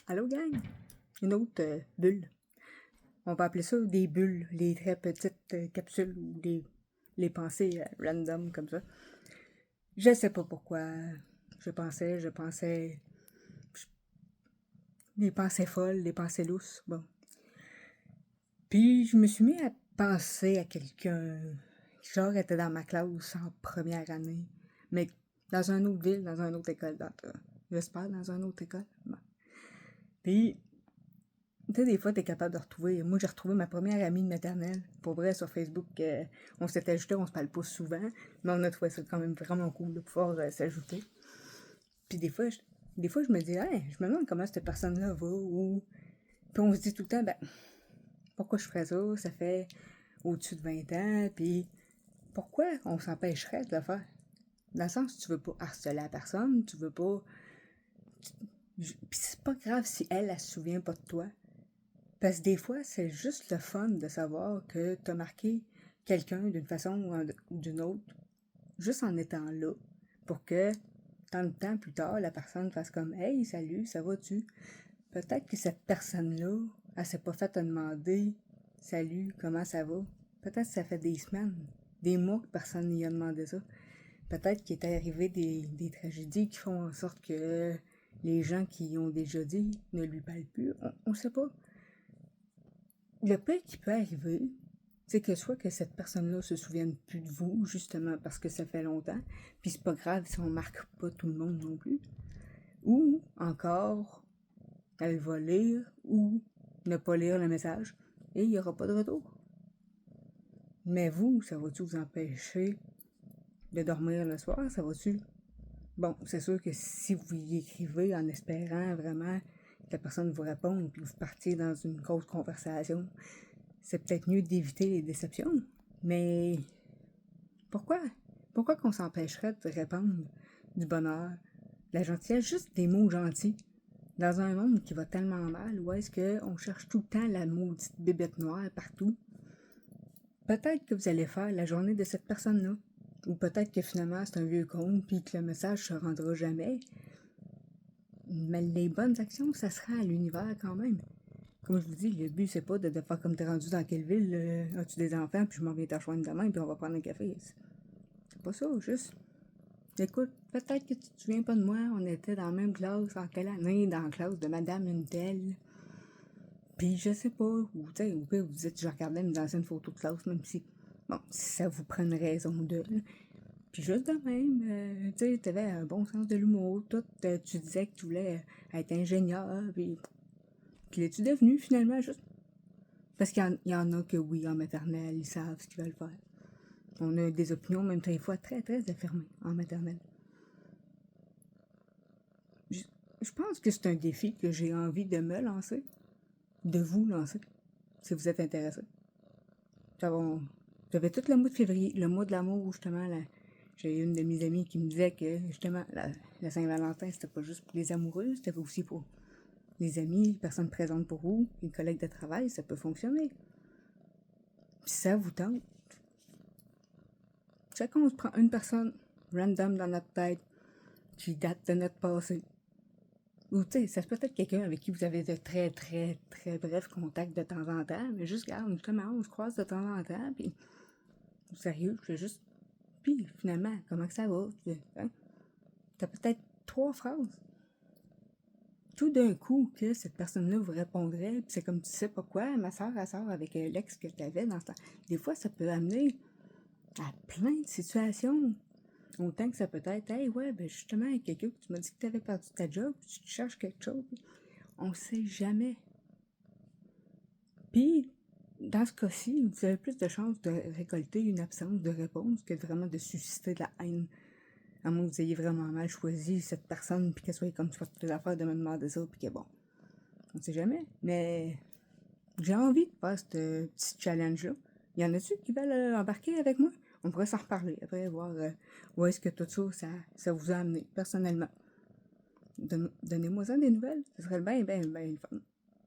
Allô gang? Une autre bulle. On va appeler ça des bulles, les très petites capsules ou les pensées random comme ça. Je sais pas pourquoi je pensais, des pensées folles, des pensées lousses, bon. Puis je me suis mis à penser à quelqu'un qui genre était dans ma classe en première année, mais dans une autre ville, dans une autre école, j'espère dans une autre école. Bon. Puis tu sais, des fois, t'es capable de retrouver. Moi, j'ai retrouvé ma première amie de maternelle. Pour vrai, sur Facebook, on s'était ajouté, on se parle pas souvent, mais on a trouvé ça quand même vraiment cool de pouvoir s'ajouter. Puis des fois, je me dis, hey, je me demande comment cette personne-là va, ou. Puis on se dit tout le temps, ben, pourquoi je ferais ça? Ça fait au-dessus de 20 ans, puis pourquoi on s'empêcherait de le faire? Dans le sens, tu veux pas harceler la personne, tu veux pas. Puis c'est pas grave si elle se souvient pas de toi. Parce que des fois, c'est juste le fun de savoir que t'as marqué quelqu'un d'une façon ou d'une autre, juste en étant là, pour que, tant de temps plus tard, la personne fasse comme « Hey, salut, ça va-tu? » Peut-être que cette personne-là, elle s'est pas fait te demander « Salut, comment ça va? » Peut-être que ça fait des semaines, des mois que personne n'y a demandé ça. Peut-être qu'il est arrivé des tragédies qui font en sorte que les gens qui ont déjà dit ne lui parlent plus. On sait pas. Le pire qui peut arriver, c'est que soit que cette personne-là se souvienne plus de vous, justement parce que ça fait longtemps, puis c'est pas grave si on marque pas tout le monde non plus, ou encore, elle va lire ou ne pas lire le message, et il n'y aura pas de retour. Mais vous, ça va-tu vous empêcher de dormir le soir? Ça va-tu? Bon, c'est sûr que si vous y écrivez en espérant vraiment que la personne vous réponde, puis que vous partiez dans une grosse conversation, c'est peut-être mieux d'éviter les déceptions. Mais pourquoi? Pourquoi qu'on s'empêcherait de répandre du bonheur, de la gentillesse, juste des mots gentils, dans un monde qui va tellement mal, où est-ce qu'on cherche tout le temps la maudite bébête noire partout? Peut-être que vous allez faire la journée de cette personne-là. Ou peut-être que finalement c'est un vieux con, puis que le message se rendra jamais. Mais les bonnes actions, ça sera à l'univers quand même. Comme je vous dis, le but, c'est pas de faire comme t'es rendu dans quelle ville, as-tu des enfants, puis je m'en viens te rejoindre demain, puis on va prendre un café. C'est pas ça, juste. Écoute, peut-être que tu te souviens pas de moi, on était dans la même classe, en quelle année, dans la classe de Madame une telle. Puis je sais pas, ou tu sais, ou pire, vous dites, je regardais mes anciennes photos de classe, même si, bon, si ça vous prend une raison de. Puis juste de même, tu sais, t'avais un bon sens de l'humour, tout, tu disais que tu voulais être ingénieur, puis l'es-tu devenu finalement, juste parce qu'il y en a que oui, en maternelle, ils savent ce qu'ils veulent faire. On a des opinions, même des fois, très, très affirmées en maternelle. Je pense que c'est un défi que j'ai envie de me lancer, de vous lancer, si vous êtes intéressé. J'avais tout le mois de février, le mois de l'amour, justement, là, j'ai une de mes amies qui me disait que, justement, la Saint-Valentin, c'était pas juste pour les amoureux, c'était aussi pour les amis, les personnes présentes pour vous, les collègues de travail, ça peut fonctionner. Puis ça vous tente. Chacun, on se prend une personne random dans notre tête qui date de notre passé. Ou tu sais, ça peut être quelqu'un avec qui vous avez de très, très, très brefs contacts de temps en temps, mais juste, regarde, justement, on se croise de temps en temps, puis sérieux, je fais juste. Puis finalement, comment que ça va? Hein? T'as peut-être 3 phrases. Tout d'un coup, que cette personne-là vous répondrait, puis c'est comme tu sais pas quoi, ma soeur, elle sort avec l'ex que t'avais dans ce temps. Des fois, ça peut amener à plein de situations. Autant que ça peut être, hey, ouais, ben justement, quelqu'un que tu m'as dit que tu avais perdu ta job, tu te cherches quelque chose. On sait jamais. Puis, dans ce cas-ci, vous avez plus de chances de récolter une absence de réponse que vraiment de susciter de la haine. À moins que vous ayez vraiment mal choisi cette personne, puis qu'elle soit comme tu fais toutes les affaires de me demander ça, puis que bon, on sait jamais. Mais j'ai envie de faire ce petit challenge-là. Y en a-tu qui veulent embarquer avec moi? On pourrait s'en reparler après, voir où est-ce que tout ça vous a amené, personnellement. Donnez-moi ça des nouvelles. Ce serait bien, bien, bien fun.